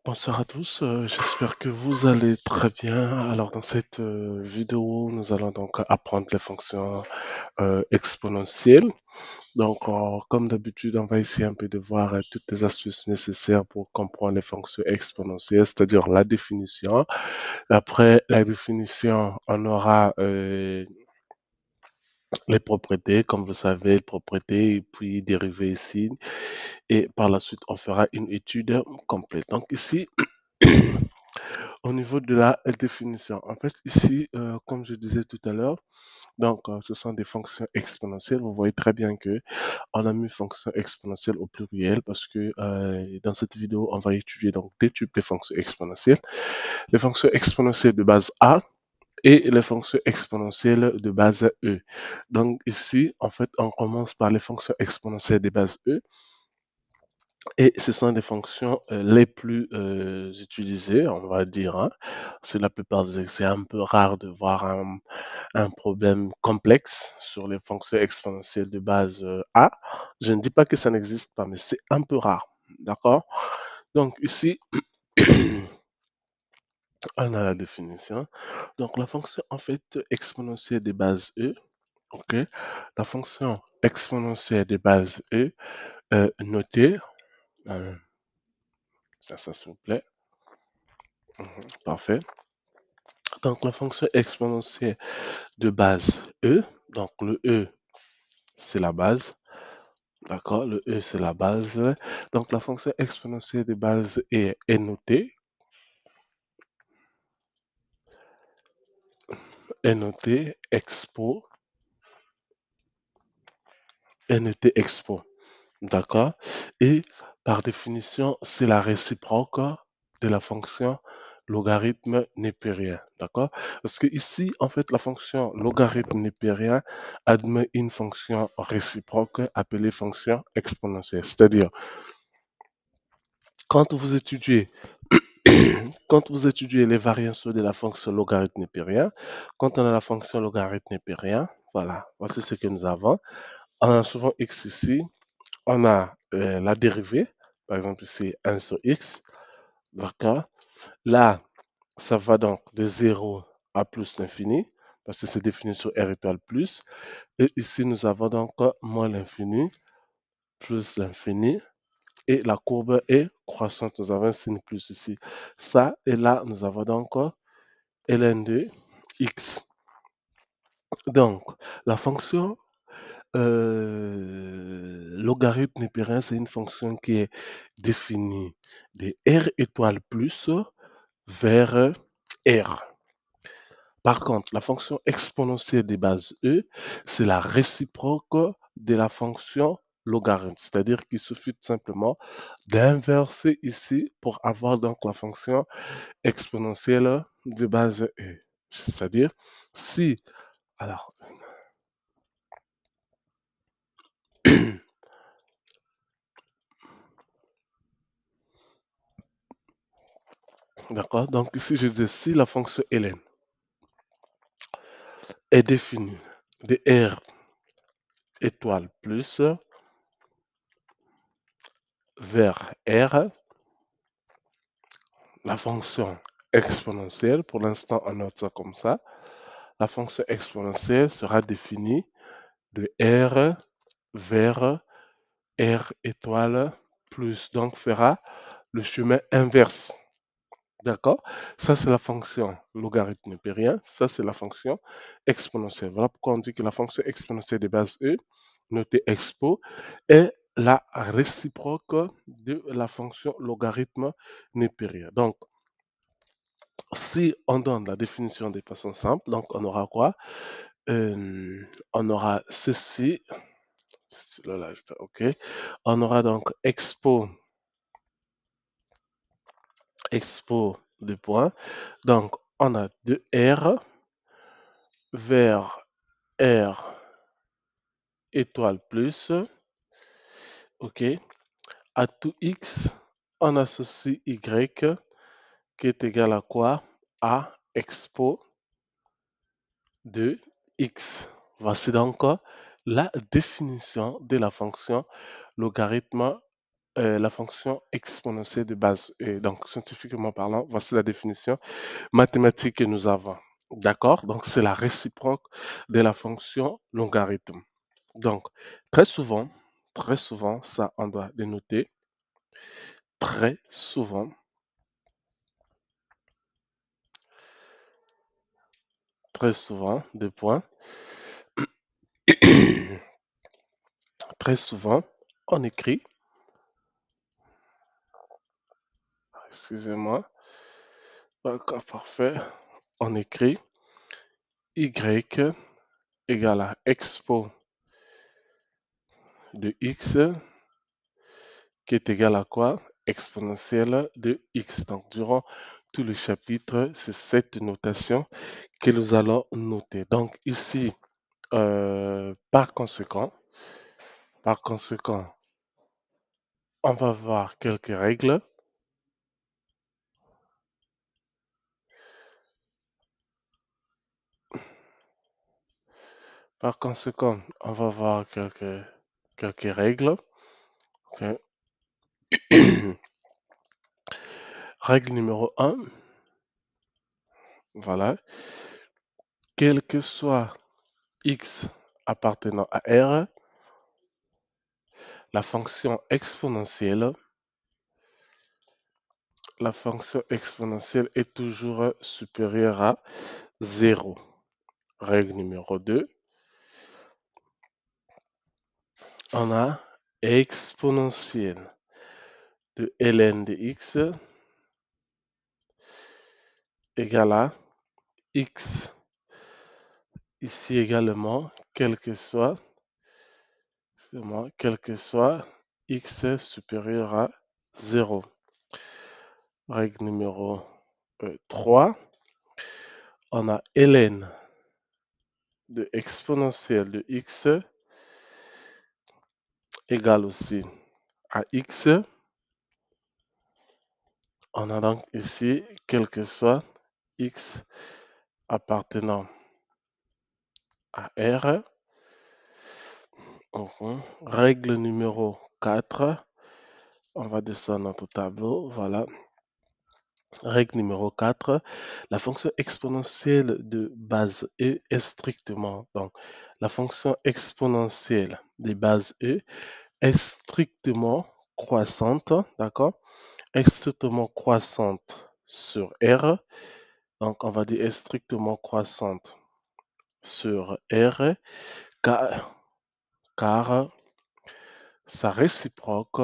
Bonsoir à tous, j'espère que vous allez très bien. Alors dans cette vidéo, nous allons donc apprendre les fonctions exponentielles. Donc comme d'habitude, on va essayer un peu de voir toutes les astuces nécessaires pour comprendre les fonctions exponentielles, c'est-à-dire la définition. Après la définition, on aura les propriétés, comme vous savez, propriétés et puis dérivées ici. Et par la suite, on fera une étude complète. Donc ici, au niveau de la définition, en fait, ici, comme je disais tout à l'heure, donc ce sont des fonctions exponentielles. Vous voyez très bien que on a mis fonction exponentielle au pluriel parce que dans cette vidéo, on va étudier donc deux types de fonctions exponentielles. Les fonctions exponentielles de base A et les fonctions exponentielles de base E. Donc ici, en fait, on commence par les fonctions exponentielles de base E. Et ce sont des fonctions les plus utilisées, on va dire, hein. C'est la plupart des c'est un peu rare de voir un problème complexe sur les fonctions exponentielles de base A. Je ne dis pas que ça n'existe pas, mais c'est un peu rare. D'accord? Donc ici, on a la définition. Donc la fonction en fait exponentielle de base E, ok? La fonction exponentielle de base E notée, euh, ça s'il vous plaît. Parfait. Donc la fonction exponentielle de base E, donc le E c'est la base, d'accord, le E c'est la base. Donc la fonction exponentielle de base est notée expo, d'accord, et par définition c'est la réciproque de la fonction logarithme népérien, d'accord? Parce que ici, en fait, la fonction logarithme népérien admet une fonction réciproque appelée fonction exponentielle. C'est-à-dire, quand vous étudiez, quand vous étudiez les variations de la fonction logarithme népérien, quand on a la fonction logarithme népérien, voilà, voici ce que nous avons. On a souvent x ici, on a la dérivée, par exemple ici 1 sur x, d'accord? Là, ça va donc de 0 à plus l'infini, parce que c'est défini sur R étoile plus. Et ici, nous avons donc moins l'infini, plus l'infini. Et la courbe est croissante. Nous avons un signe plus ici. Ça, et là, nous avons donc ln de x. Donc, la fonction logarithme népérien, c'est une fonction qui est définie de R étoile plus vers R. Par contre, la fonction exponentielle de base E, c'est la réciproque de la fonction logarithme. C'est-à-dire qu'il suffit tout simplement d'inverser ici pour avoir donc la fonction exponentielle de base E. C'est-à-dire, si, alors, d'accord, donc ici je dis si la fonction ln est définie de R étoile plus vers R, la fonction exponentielle, pour l'instant on note ça comme ça, la fonction exponentielle sera définie de R vers R étoile plus, donc fera le chemin inverse. D'accord? Ça, c'est la fonction logarithme népérien. Ça, c'est la fonction exponentielle. Voilà pourquoi on dit que la fonction exponentielle de base E, notée expo, est la réciproque de la fonction logarithme népérien. Donc, si on donne la définition de façon simple, donc on aura quoi? On aura ceci. Là, je fais OK. On aura donc expo de points. Donc, on a de R vers R étoile plus, OK. À tout X, on associe Y qui est égal à quoi? À expo de X. Voici donc la définition de la fonction logarithme la fonction exponentielle de base E. Donc, scientifiquement parlant, voici la définition mathématique que nous avons. D'accord? Donc, c'est la réciproque de la fonction logarithme. Donc, très souvent, ça, on doit dénoter très souvent, deux points, très souvent, on écrit, excusez-moi, d'accord, parfait, on écrit y égale à expo de x qui est égal à quoi? Exponentielle de x. Donc, durant tout le chapitre, c'est cette notation que nous allons noter. Donc, ici, par conséquent, on va voir quelques règles. Par conséquent, on va voir quelques règles. Ok. Règle numéro un, voilà. Quel que soit x appartenant à R, la fonction exponentielle, est toujours supérieure à 0. Règle numéro 2, on a exponentielle de ln de x égale à x. Ici également, quel que soit x supérieur à 0. Règle numéro 3, on a ln de exponentielle de x égale aussi à x. On a donc ici, quel que soit x appartenant à R. Règle numéro 4, on va descendre notre tableau, voilà. Règle numéro 4, la fonction exponentielle de base E est strictement, donc la fonction exponentielle de base E est strictement croissante, d'accord? Est strictement croissante sur R, donc on va dire est strictement croissante sur R, car sa réciproque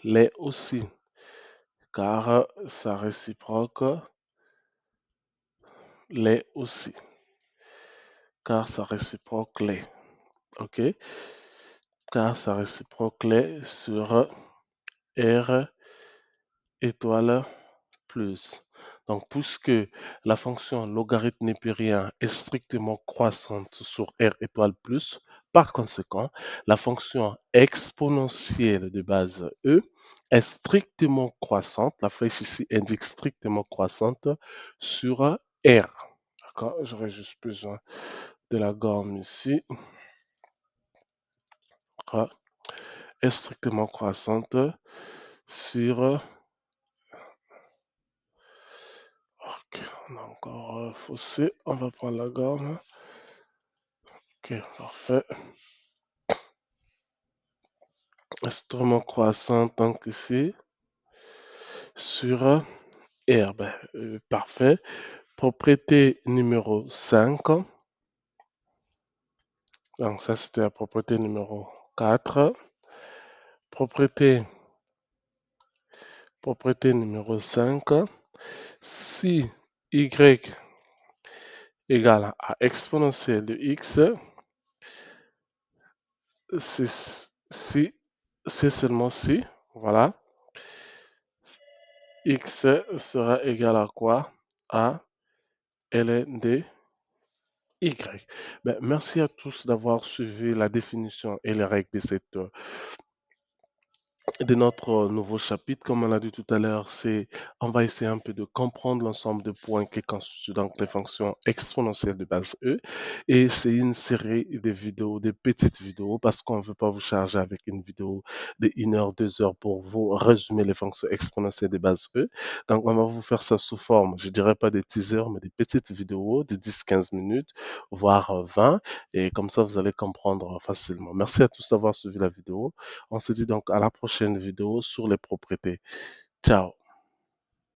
l'est aussi, car sa réciproque l'est aussi, car sa réciproque l'est, ok? Car sa réciproque l'est sur R étoile plus. Donc, puisque la fonction logarithme népérien est strictement croissante sur R étoile plus, par conséquent, la fonction exponentielle de base E est strictement croissante. La flèche ici indique strictement croissante sur R. D'accord? J'aurais juste besoin de la gomme ici. D'accord? Est strictement croissante sur. Ok, on a encore faussé. On va prendre la gomme. Ok, parfait. Instrument croissant, donc ici, sur R. Parfait. Propriété numéro 5. Donc ça, c'était la propriété numéro 4. Propriété numéro 5. Si y égale à exponentielle de x, c'est seulement si, voilà, x sera égal à quoi? À ln de y. Merci à tous d'avoir suivi la définition et les règles de cette de notre nouveau chapitre, comme on l'a dit tout à l'heure, c'est on va essayer un peu de comprendre l'ensemble de points qui constituent donc les fonctions exponentielles de base E. Et c'est une série de vidéos, de petites vidéos, parce qu'on ne veut pas vous charger avec une vidéo de 1 heure, 2 heures pour vous résumer les fonctions exponentielles de base E. Donc, on va vous faire ça sous forme, je dirais pas des teasers, mais des petites vidéos de 10-15 minutes, voire 20. Et comme ça, vous allez comprendre facilement. Merci à tous d'avoir suivi la vidéo. On se dit donc à la prochaine vidéo sur les propriétés. Ciao.